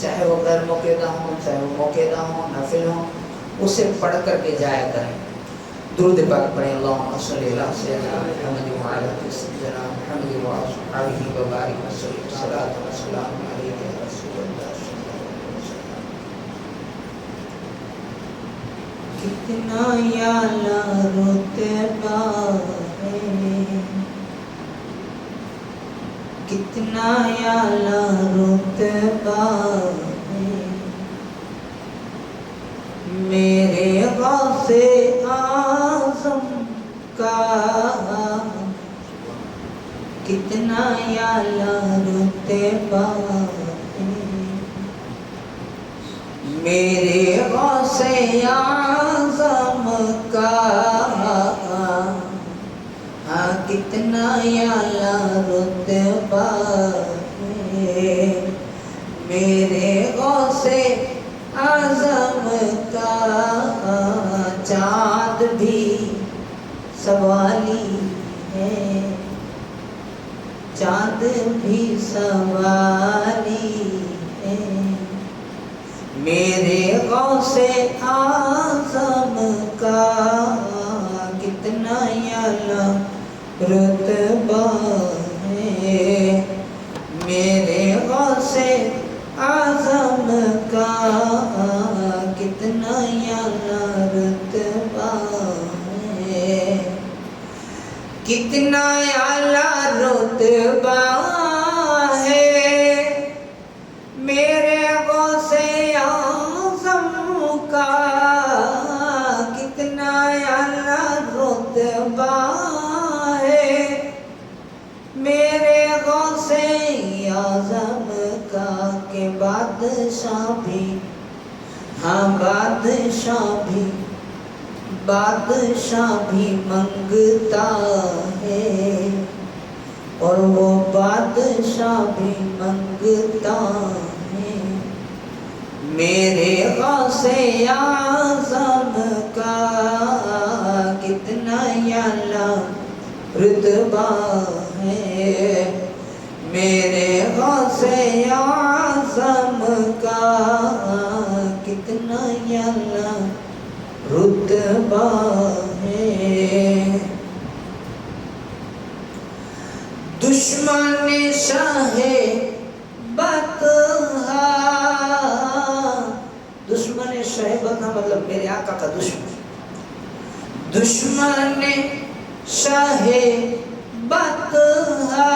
چاہے وہ غیر موقعہ ہوں چاہے وہ موقعہ ہوں نافل ہوں، اسے پڑھ کر کے جایا کریں۔ درود پاک پڑھیں، اللہم صلی اللہ سیدنا محمد وعلی سیدنا محمد وآلہ وبارک وسلم، صلاۃ و سلام علیک یا رسول اللہ صلی اللہ علیہ وسلم۔ کتنا یالا رتبہ ہے، کتنا یالا رتبہ ہے، میرے غوث اعظم کا کتنا یالا رتبہ ہے، میرے غوث اعظم کا ہاں کتنا یالا رتبہ ہے، میرے غوث اعظم کا چاند بھی سوالی ہے، چاند بھی سوالی ہے، میرے غوث اعظم کا کتنا یالا رتبہ ہے، میرے غوث اعظم کا کتنا یالا رتبہ ہے، کتنا یالا رتبہ ہے، میرے غوث اعظم کا کتنا یالا رتبہ ہے، میرے غوث اعظم کا کہ بادشاہ بھی ہاں بادشاہ بھی منگتا ہے، اور وہ بادشاہ بھی منگتا ہے، میرے غوث اعظم کا کتنا یالا رتبہ ہے، میرے غوث اعظم کا کتنا یالا رتبہ ہے، دشمن شاہ بطحا، دشمن شاہ بطحا مطلب میرے آقا کا دشمن، دشمن شاہ بطحا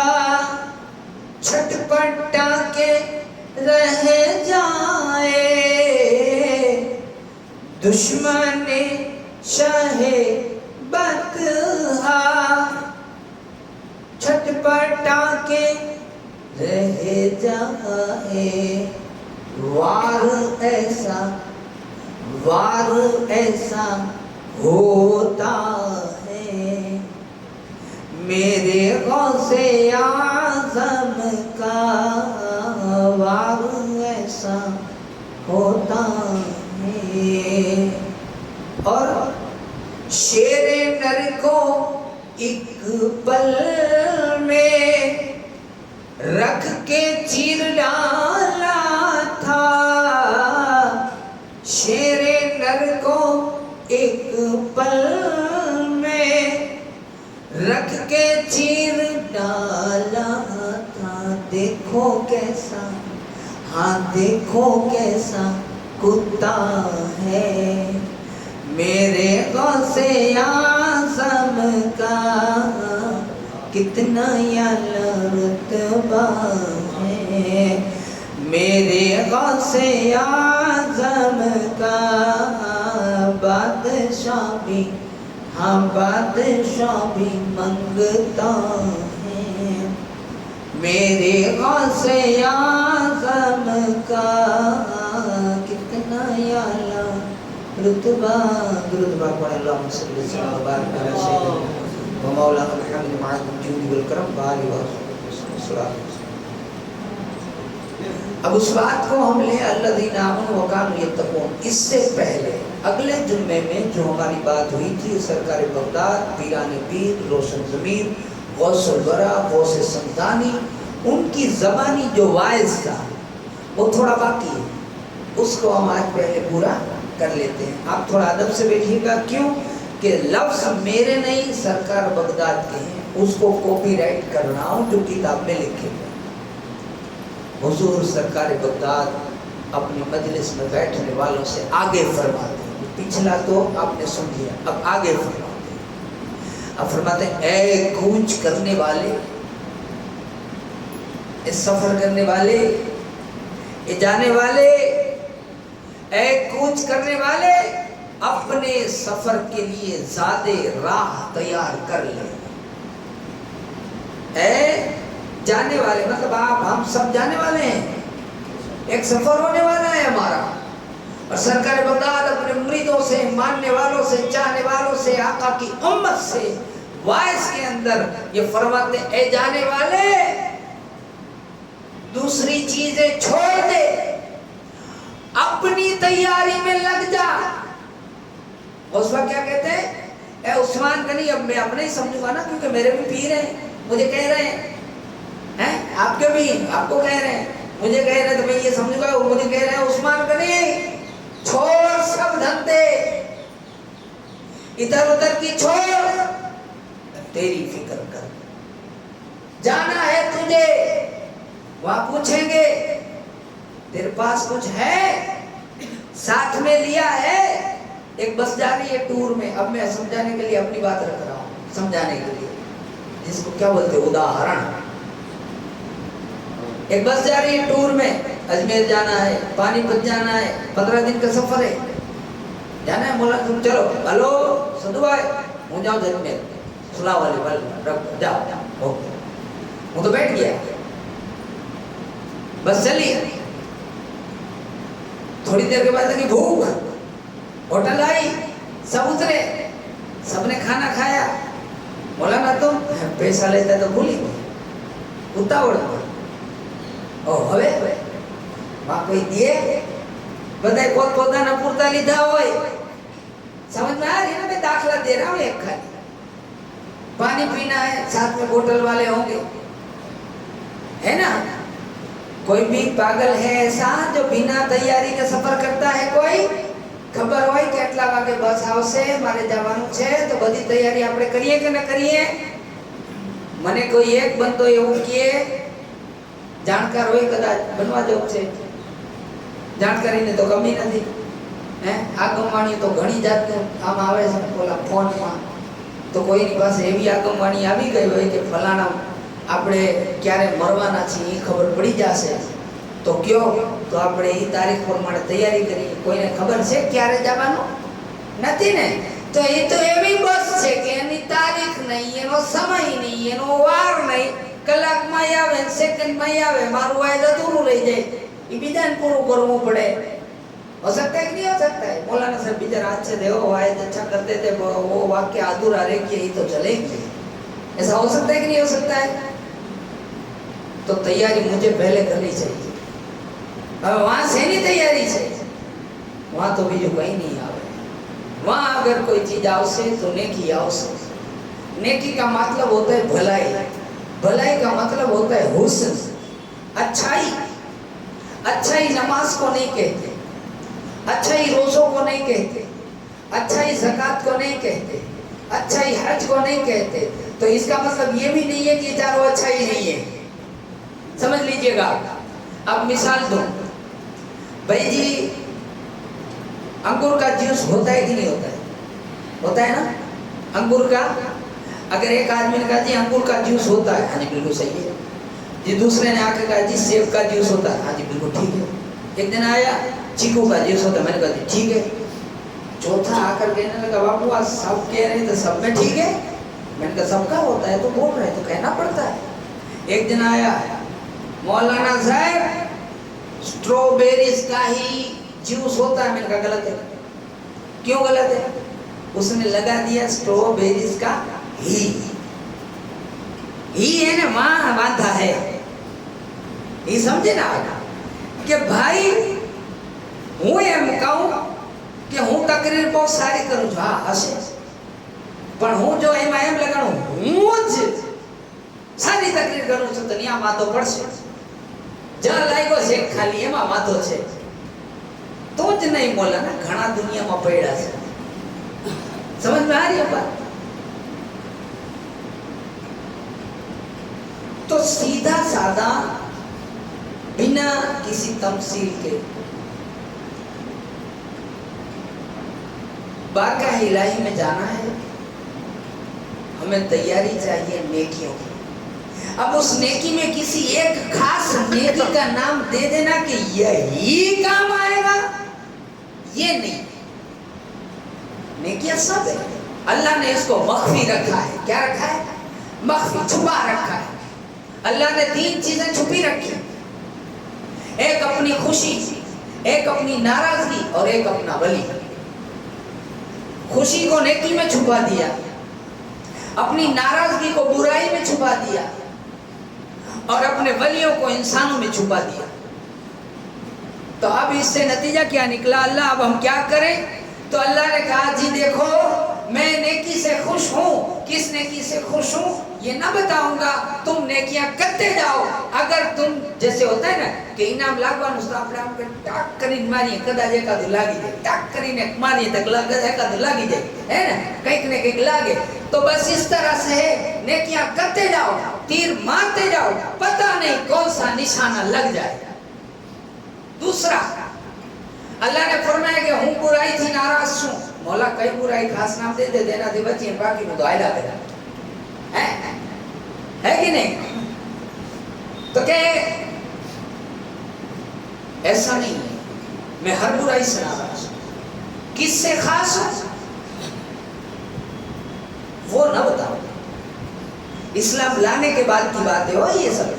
چھٹ پٹا کے رہ جائے، دشمن شاہ بطحا چھٹ پٹا کے رہ جائے، وار ایسا ہوتا ہے، میرے غوث اعظم کا وار ایسا ہوتا ہے، اور شیر نر کو ایک پل میں رکھ کے چیر ڈالا تھا، شیر نر کو ایک پل میں رکھ کے چیر ڈالا تھا، دیکھو کیسا ہاں دیکھو کیسا کتا ہے، میرے غوث اعظم کا کتنا یالا رتبہ ہے، میرے غوث اعظم کا بادشاہ بھی ہاں بادشاہ بھی منگتا ہے، میرے غوث اعظم کا کتنا یالا رتبہ۔ درود پاک پڑھیں، اللہم صلی اللہ وبارک علی سیدنا و مولانا محمد مع الجود والکرم وآلہ وسلم۔ اب اس بات کو ہم لیں الذین آمنوا وکانوا یتقون، اس سے پہلے اگلے جمعے میں جو ہماری بات ہوئی تھی سرکار بغداد، پیران پیر، روشن ضمیر، غوث الورا، غوث سمدانی، ان کی زبانی جو وائز تھا وہ تھوڑا باقی ہے, اس کو ہم آج پہلے پورا کر لیتے ہیں. آپ تھوڑا ادب سے بیٹھیے گا, کیوں کہ لفظ میرے نہیں سرکار بغداد کے ہیں, اس کو کاپی رائٹ کر رہا ہوں جو کتاب میں لکھے گئے. حضور سرکار بغداد اپنی مجلس میں بیٹھنے والوں سے آگے فرماتے ہیں, پچھلا تو آپ نے سن لیا, اب آگے فرماتے ہیں. اب فرماتے ہیں اے کوچ کرنے والے, اے سفر کرنے والے, اے جانے والے, اے کوچ کرنے والے, اپنے سفر کے لیے زیادہ راہ تیار کر لیں. اے جانے والے مطلب آپ ہم سب جانے والے ہیں, ایک سفر ہونے والا ہے ہمارا. اور سرکار بغداد اپنے مریدوں سے, ماننے والوں سے, چاہنے والوں سے, آقا کی امت سے وائس کے اندر یہ فرماتے ہیں اے جانے والے, دوسری چیزیں چھوڑ دے, اپنی تیاری میں لگ جا. اس وقت کیا کہتے ہیں, اے عثمان غنی, اب میں اپنے ہی سمجھوں گا نا, کیونکہ میرے بھی پیر ہیں, مجھے کہہ رہے ہیں, آپ کے بھی, آپ کو کہہ رہے ہیں, مجھے کہہ رہے ہیں, تو میں یہ سمجھوں گا, وہ مجھے کہہ رہے ہیں عثمان غنی چھوڑ سب دھندے, ادھر ادھر کی چھوڑ, تیری فکر کر, جانا ہے تجھے, وہاں پوچھیں گے تیرے پاس کچھ ہے, ساتھ میں لیا ہے. ایک بس جا رہی ہے ٹور میں, اب میں سمجھانے کے لیے اپنی بات رکھ رہا ہوں, سمجھانے کے لیے, جس کو کیا بولتے ہیں اداہرن. ایک بس جا رہی ہے ٹور میں, اجمیر جانا ہے, پانی پت جانا ہے, 15 دن کا سفر ہے, جانا ہے. مولا تم چلو, ہلو سدھو بھائی, ہوں جاؤ اجمیر, سلا والے جاؤ, وہ تو بیٹھ گیا, بس چلی. تھوڑی دیر کے بعد لگی بھوک, ہوٹل آئی, سب اترے, سب نے کھانا کھایا. مولانا تم پیسہ لیتا تو بھولی اتاوڑ, હવે وہاں کوئی دیے بتائے پوت پوتا نہ پورتا لیدھا ہوئے, سمجھ میں آ رہی ہے نا, میں داخلہ دے رہا ہوں. ایک کھالی پانی پینا ہے, ساتھ میں ہوٹل والے ہوں گے, ہے نا. کوئی بھی پاگل ہے ایسا جو بنا تیاری کے سفر کرتا ہے, کوئی ખબર હોય કે આટલા વાગે બસ આવશે, મારે જવાનું છે, તો બધી તૈયારી આપણે કરીએ કે ન કરીએ? મને કોઈ એક બંદો એવું કહે, જાણકાર હોય કદાચ, બનવા જવું છે, જાણકારીને તો કમી નથી, આગમવાણી તો ઘણી જાતને આમ આવે છે ઓલા ફોનમાં, તો કોઈની પાસે એવી આગમવાણી આવી ગઈ હોય કે ફલાણા આપણે ક્યારે મરવાના છીએ એ ખબર પડી જશે, તો કયો, તો આપણે એ તારીખ પ્રમાણે તૈયારી કરીએ. કોઈને ખબર છે ક્યારે જવાનું નથી ને, તો એ તો એવી બસ છે કે એની તારીખ નહીં, એનો સમય નહીં, એનો વાર નહીં, કલાકમાં આવે, સેકન્ડમાં આવે, મારું આજ અધૂરું રહી જાય, એ બીજાને પૂરું કરવું પડે. हो सकता है कि नहीं हो सकता है? मौलाना साहब बेचारा आज से देखो वायद अच्छा करते थे, वो वाक्य अधूरा रह गया, ये तो चलेंगे. ऐसा हो सकता है कि नहीं हो सकता है? तो तैयारी मुझे पहले करनी चाहिए. अब वहां से नहीं तैयारी चाहिए, वहां तो बीजू कहीं नहीं आवे. वहां अगर कोई चीज आवश्य तो नेकी आवश्य. नेकी का मतलब होता है भलाई, भलाई का मतलब होता है हुस्न, अच्छाई. अच्छाई नमाज को नहीं कहते, अच्छाई रोज़ों को नहीं कहते, अच्छाई ज़कात को नहीं कहते, अच्छाई हज को नहीं कहते. तो इसका मतलब ये भी नहीं है कि चारों अच्छाई नहीं है. समझ लीजिएगा. अब मिसाल दूं, भाई जी अंगूर का जूस होता है कि नहीं होता है? होता है ना अंगूर का. अगर एक आदमी ने कहा जी अंगूर का जूस होता है, हाँ जी बिल्कुल सही है जी. दूसरे ने आकर कहा जी सेब का जूस होता है, हाँ जी बिल्कुल ठीक है. एक दिन आया चीकू का जूस होता है, मैंने कहा जी ठीक है. चौथा आकर कहने लगा बाबू आज सब कह रहे हैं तो सब में ठीक है. मैंने कहा सबका होता है तो बोल रहे तो कहना पड़ता है. एक दिन आया मौलाना साहब स्ट्रॉबेरीज का ही जूस होता है. मैंने कहा गलत है. क्यों गलत है? उसने लगा दिया स्ट्रॉबेरीज का ही है ना, वहां बांधा है. ये समझे ना कि भाई હું એમ કહું કે હું તકરીર બહુ સારી કરું છું, હા હશે, પણ હું જો એમાં એમ લગાડું હું જ સારી તકરીર કરું છું તો ત્યાં વાંધો પડશે. જ્યાં લાગ્યો છે ખાલી એમાં વાંધો છે તો જ નહીં બોલે ને, ઘણા દુનિયામાં પડ્યા છે. સમજ में आ रही है बात? तो सीधा सादा बिना किसी तमसील के बारगाह इलाही में जाना है. हमें तैयारी चाहिए नेकियों की. अब उस नेकी में किसी एक खास नेकी का नाम दे देना कि यही काम आएगा, ये नहीं. नेकियां सब है. अल्लाह ने इसको मख्फी रखा है. क्या रखा है? मख्फी, छुपा रखा है. अल्लाह ने 3 चीजें छुपी रखी. एक अपनी खुशी, एक अपनी नाराजगी और एक अपना वली. खुशी को नेकी में छुपा दिया, अपनी नाराजगी को बुराई में छुपा दिया और अपने वलियों को इंसानों में छुपा दिया. तो अब इससे नतीजा क्या निकला? अल्लाह अब हम क्या करें? तो अल्लाह ने कहा जी देखो मैं नेकी से खुश हूँ. किस नेकी से खुश हूँ ये ना बताऊंगा, तुम नेकियां करते जाओ. अगर तुम जैसे होता है ना कि इनाम लागવાનું છે આપણે આમ ટાક કરીને મારીએ કદાચ એકાદું લાગી જાય, ટાક કરીને મારીએ તો કદાચ એકાદું લાગી જાય, है ना, કંઈક ને કંઈક લાગે. तो बस इस तरह से नेकियां करते जाओ, तीर मारते जाओ, पता नहीं कौन सा निशाना लग जाए. दूसरा अल्लाह ने फरमाया कि हूँ बुराई थी नाराज छूं. मौला कई बुराई खास नाम दे दे देना थी बची बाकी में तो आयला करा है कि नहीं? तो क्या ऐसा नहीं है. मैं हर बुराई से नाराज हूं. किससे खास हूं वो न बताओ. इस्लाम लाने के बाद की बातें हो ये सब.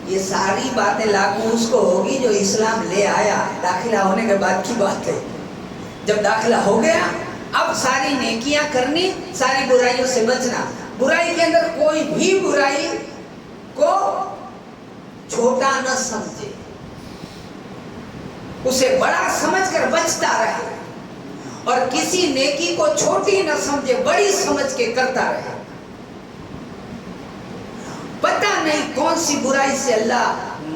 ये सारी बातें लागू उसको होगी जो इस्लाम ले आया. दाखिला होने के बाद की बात है. जब दाखिला हो गया अब सारी नेकियां करनी, सारी बुराइयों से बचना. बुराई के अंदर कोई भी बुराई को छोटा न समझे, उसे बड़ा समझकर बचता रहे और किसी नेकी को छोटी न समझे, बड़ी समझ के करता रहे. पता नहीं कौन सी बुराई से अल्लाह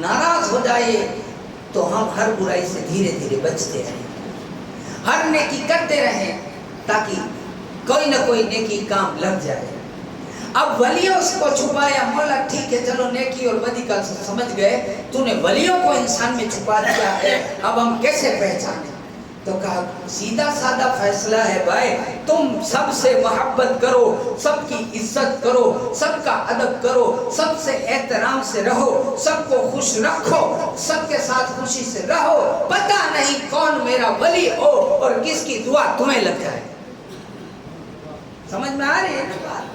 नाराज हो जाए तो हम हर बुराई से धीरे धीरे बचते रहें, हर नेकी करते रहें ताकि कोई ना कोई नेकी काम लग जाए. अब वलियों को छुपाया. मौला ठीक है चलो नेकी और बदी का समझ गए, तूने वलियों को इंसान में छुपा दिया है, अब हम कैसे पहचाने? तो कहा सीधा साधा फैसला है भाई, तुम सबसे मोहब्बत करो, सबकी इज्जत करो, सबका अदब करो, सबसे एहतराम से रहो, सबको खुश रखो, सबके साथ खुशी से रहो. पता नहीं कौन मेरा वली हो और किसकी दुआ तुम्हें लग जाए. समझ में आ रही है ना बात?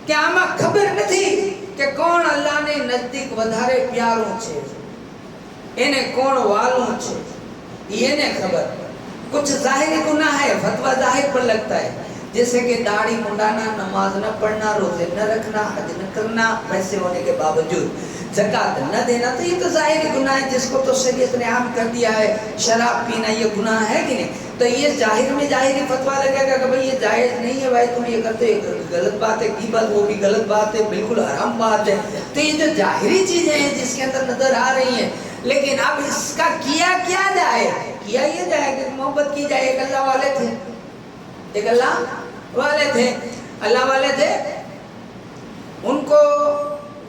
क्या आमा खबर नहीं कि कौन अल्लाह ने नजदीक વધારે પ્યારું છે, એને કોણ વાલું છે, ये नहीं खबर. कुछ जाहिरी गुनाह है, फतवा जाहिर पर लगता है, जैसे कि दाढ़ी मुंडाना, नमाज न पढ़ना, रोजे न रखना, हज न करना, पैसे होने के बावजूद ज़कात न देना. तो ये तो जाहिरी गुनाह है जिसको तो शरीयत ने आम कर दिया है. शराब पीना ये गुनाह है कि नहीं? तो ये जाहिर में जाहिरी फतवा लगेगा कि भाई ये जायज़ नहीं है, भाई तुम ये करते हो गलत बात है, ग़ीबत वो भी गलत बात है, बिल्कुल हराम बात है. तो ये जो जाहिरी चीज़ें हैं जिसके अंदर नजर आ रही हैं, लेकिन अब इसका किया क्या जाए? किया ये जाए कि मोहब्बत की जाए. एक अल्लाह वाले थे, एक अल्लाह वाले थे, अल्लाह वाले थे. उनको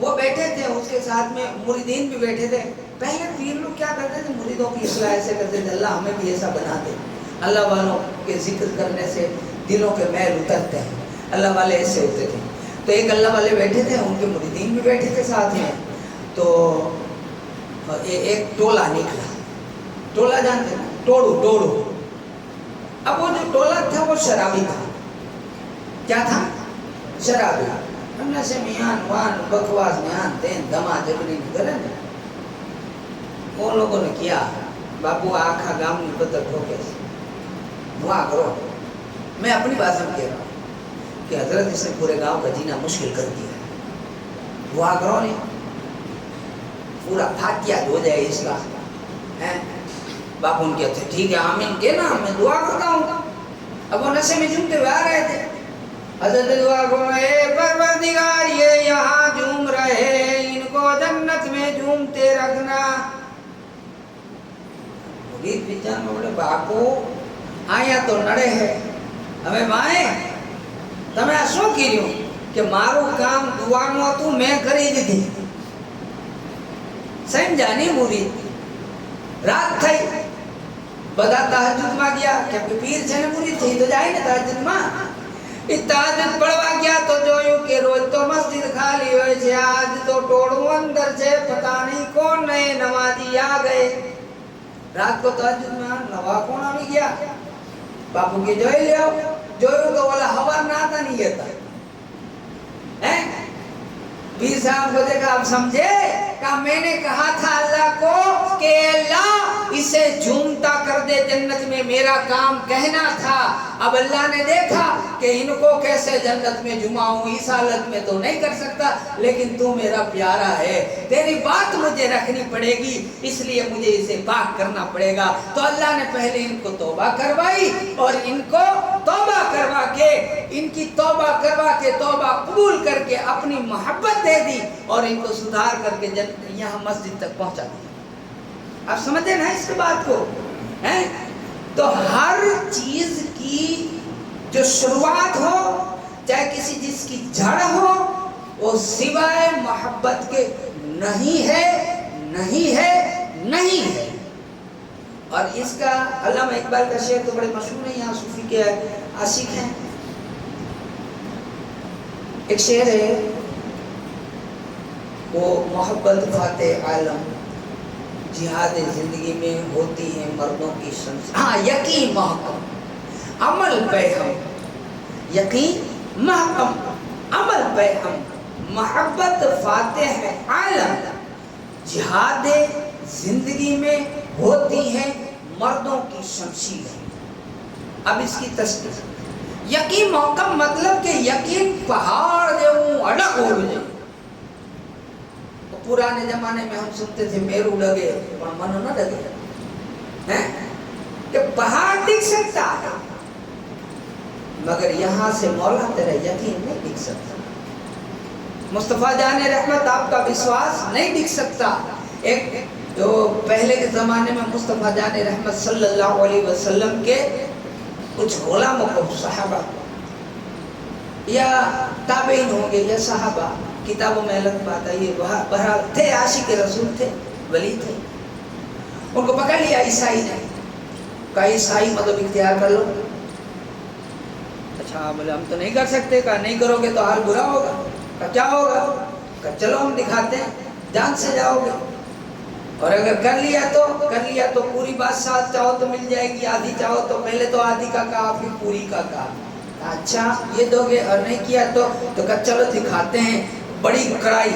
वो बैठे थे, उसके साथ में मुरीदीन भी बैठे थे. पहले पीर लोग क्या करते थे, मुरीदों की इस्लाह ऐसे करते थे, अल्लाह हमें भी ऐसा बना दे. अल्लाह वालों के जिक्र करने से दिलों के मैल उतरते हैं. अल्लाह वाले ऐसे होते थे. तो एक अल्लाह वाले बैठे थे, उनके मुरीदीन भी बैठे थे साथ में. तो एक टोला निकला. टोला जानते हैं? टोड़ू. अब वो जो टोला था वो शराबी था. क्या था? शराबी. हमने से मियान वान बकवास मियान तेन दमा जगनी करे ना, वो लोगों ने किया. बाबू आखा गांव में पत्थर ठोके दुआ करो. मैं अपनी भाषा में कह रहा हूँ कि हजरत इसने पूरे गांव का जीना मुश्किल कर दिया. दुआ करो नहीं, पूरा फातिया हो जाए इसका है. बापू उनके अच्छे ठीक है आमीन के ना, मैं दुआ करता हूँ. अब वो नशे में झूमते हुए आ रहे थे. हजरत दुआ करो, ए परवरदिगार ये यहाँ झूम रहे, इनको जन्नत में झूम घूमते रखना। मुरीद विचार में बोले बापू आया तो नड़े है હવે ભાઈ તમે આ શું કર્યું કે મારું કામ દુઆનું હતું મેં કરી દીધી સમજાની મુરીદ રાત થઈ બધા તહજ્જુદમાં ગયા કે પીર છે ને મુરીદ થઈ તો જાય ને તહજ્જુદમાં એ તહજ્જુદ પડવા ગયા તો જોયું કે રોજ તો મસ્જિદ ખાલી હોય છે આજ તો ટોળું અંદર છે પતા નહીં કોણ નए નમાજી आ गए रात को तहज्जुद में नवा कौन आ गया बापू के જોઈ લ્યો જોયું તો वाला हवा ना था नहीं था हैं पीर साहब को देखा अब समझे कि मैंने कहा था अल्लाह को कि अल्लाह इसे झूमता कर दे जन्नत में मेरा काम कहना था अब अल्लाह ने देखा कि इनको कैसे जन्नत में झुमाऊं इस हालत में तो नहीं कर सकता लेकिन तू मेरा प्यारा है तेरी बात मुझे रखनी पड़ेगी इसलिए मुझे इसे पाक करना पड़ेगा तो अल्लाह ने पहले इनको तौबा करवाई और इनको तौबा करवा के इनकी तौबा करवा के तौबा कबूल करके अपनी मोहब्बत दे दी और इनको सुधार करके यहाँ मस्जिद तक पहुंचा दिया। आप समझते ना इस बात को हैं? तो हर चीज की जो शुरुआत हो चाहे किसी चीज की जड़ हो वो सिवाय मोहब्बत के नहीं है नहीं है नहीं है। और इसका अल्लामा इकबाल का शेर तो बड़े मशहूर है यहाँ सूफी के आशिक हैं। एक शेर है वो मोहब्बत फाते आलम जिहाद जिंदगी में होती है मर्दों की शम्स हाँ यकीन महकम अमल पे हम यकीन महकम अमल पे हम मोहब्बत फाते हैं आलम जिहाद जिंदगी में होती है मर्दों की शमशीर। अब इसकी तस्वीर यकीन महकम मतलब कि यकीन पहाड़ जेवू अड़क हो जाए। पुराने जमाने में हम सुनते थे मेरू लगे पर मन न लगे हैं कि पहाड़ दिख सकता है मगर यहाँ से मौला तेरा यकीन नहीं दिख सकता। मुस्तफा जाने रहमत आपका विश्वास नहीं दिख सकता। एक जो पहले के जमाने में मुस्तफा जाने रहमत सल्लल्लाहु अलैहि वसल्लम के कुछ गुलामों को सहाबा या ताबईन होंगे या सहाबा किताबों में अलग बात है ये बहरहाल थे आशिक रसूल थे वली थे उनको पकड़ लिया ईसाई ने कहा ईसाई मतलब इख्तियार कर लो। अच्छा बोले हम तो नहीं कर सकते कहा नहीं करोगे तो हाल बुरा होगा कहा क्या होगा कहा चलो हम दिखाते हैं जान से जाओगे और अगर कर लिया तो पूरी बात साथ चाहो तो मिल जाएगी आधी चाहो तो पहले तो आधी का कहा फिर पूरी का कहा अच्छा ये दोगे और नहीं किया तो कहा चलो दिखाते हैं बड़ी कढ़ाई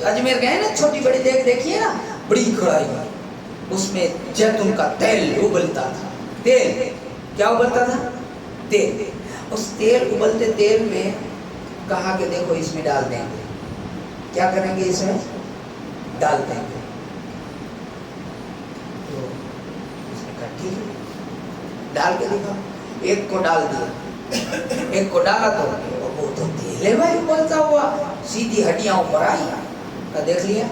अजमेर गए ना छोटी बड़ी देखिए ना बड़ी कढ़ाई उसमें जैतून का तेल उबलता था। तेल क्या उबलता था तेल उस तेल उबलते तेल में कहा कि देखो इसमें डाल देंगे क्या करेंगे इसमें डाल देंगे तो उसने कहा ठीक है डाल के दिखा एक को डाल दिया एक को डाला तो वो तो तेल है भाई उबलता हुआ सीधी हड्डियां ऊपर आई का देख लिया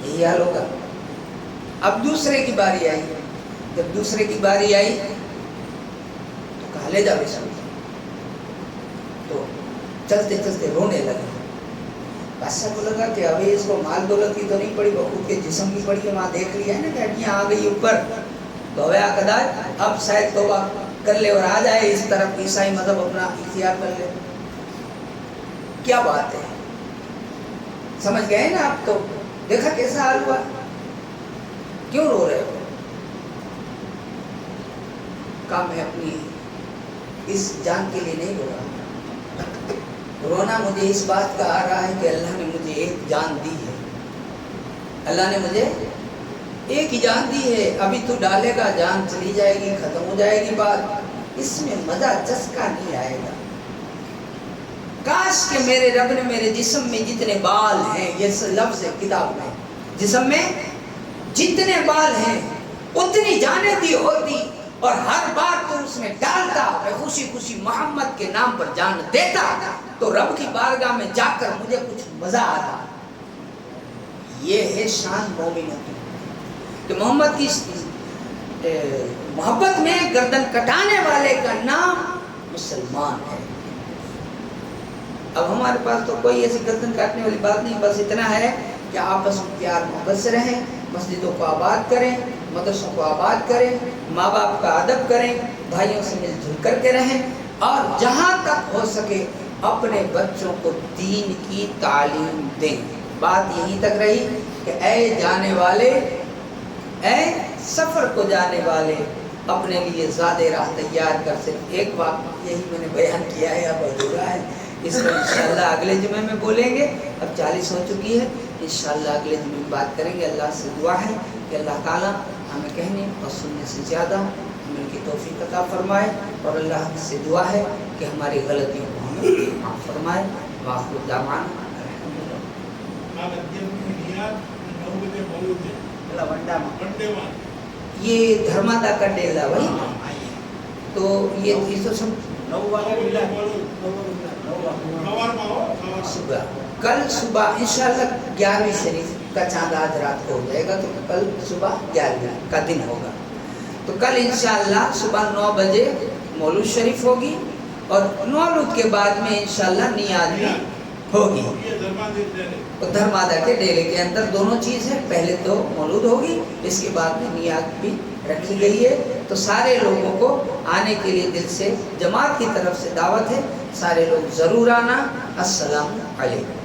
यही हाल होगा। अब दूसरे की बारी आई जब दूसरे की बारी आई तो कहा ले जाओ इसको तो चलते चलते रोने लगे। बादशाह को लगा कि अभी इसको माल दौलत की तो नहीं पड़ी खुद के जिस्म की पड़ी है वहां देख लिया है ना कि हड्डियां आ गई ऊपर तो हवे कदाच अब शायद तौबा कर ले और आ जाए इस तरफ ईसाई मजहब अपना इख्तियार कर ले। क्या बात है समझ गए ना आप तो देखा कैसा हाल हुआ क्यों रो रहे हो काम है अपनी इस जान के लिए नहीं रो रहा रोना मुझे इस बात का आ रहा है कि अल्लाह ने मुझे एक जान दी है अल्लाह ने मुझे एक ही जान दी है अभी तू डालेगा जान चली जाएगी खत्म हो जाएगी बात इसमें मजा चस्का नहीं आएगा। काश के मेरे रब ने मेरे जिस्म में जितने बाल हैं ये लफ्ज है किताब में जिस्म में जितने बाल हैं उतनी जाने दी होती और हर बार तो उसमें डालता मैं खुशी खुशी मोहम्मद के नाम पर जान देता तो रब की बारगाह में जाकर मुझे कुछ मजा आता। یہ ہے شان مومنوں کی کہ محمد کی محبت میں گردن کٹانے والے کا نام مسلمان ہے۔ اب ہمارے پاس تو کوئی ایسی گردن کاٹنے والی بات نہیں، بس اتنا ہے کہ آپس میں پیار محبت سے رہیں، مسجدوں کو آباد کریں، مدرسوں کو آباد کریں، ماں باپ کا ادب کریں، بھائیوں سے مل جل کر کے رہیں، اور جہاں تک ہو سکے اپنے بچوں کو دین کی تعلیم دیں۔ بات یہیں تک رہی کہ اے جانے والے، اے سفر کو جانے والے، اپنے لیے زاد راہ تیار کر۔ صرف ایک وقت یہی میں نے بیان کیا ہے، اب ادھورا ہے، اس کو انشاءاللہ اگلے جمعے میں بولیں گے۔ اب 40 ہو چکی ہے، انشاءاللہ اگلے جمعے میں بات کریں گے۔ اللہ سے دعا ہے کہ اللہ تعالیٰ ہمیں کہنے اور سننے سے زیادہ ہمیں کی توفیق عطا فرمائے، اور اللہ سے دعا ہے کہ ہماری غلطیوں کو ہمیں معاف فرمائے۔ وآخر دعوانا یہ دھرمادا کا ڈیلا بھائی، تو یہ تو سب صبح، کل صبح انشاءاللہ 11ویں شریف کا چاند آج رات کو ہو جائے گا، تو کل صبح 11ویں کا دن ہوگا، تو کل انشاءاللہ صبح 9 بجے مولود شریف ہوگی، اور مولود کے بعد میں انشاءاللہ نیاز بھی ہوگی۔ دھرمادا کے ڈیلے کے اندر دونوں چیز ہے، پہلے تو مولود ہوگی، اس کے بعد میں نیاز بھی رکھی گئی ہے۔ تو سارے لوگوں کو آنے کے لیے دل سے جماعت کی طرف سے دعوت ہے، سارے لوگ ضرور آنا۔ السلام علیکم۔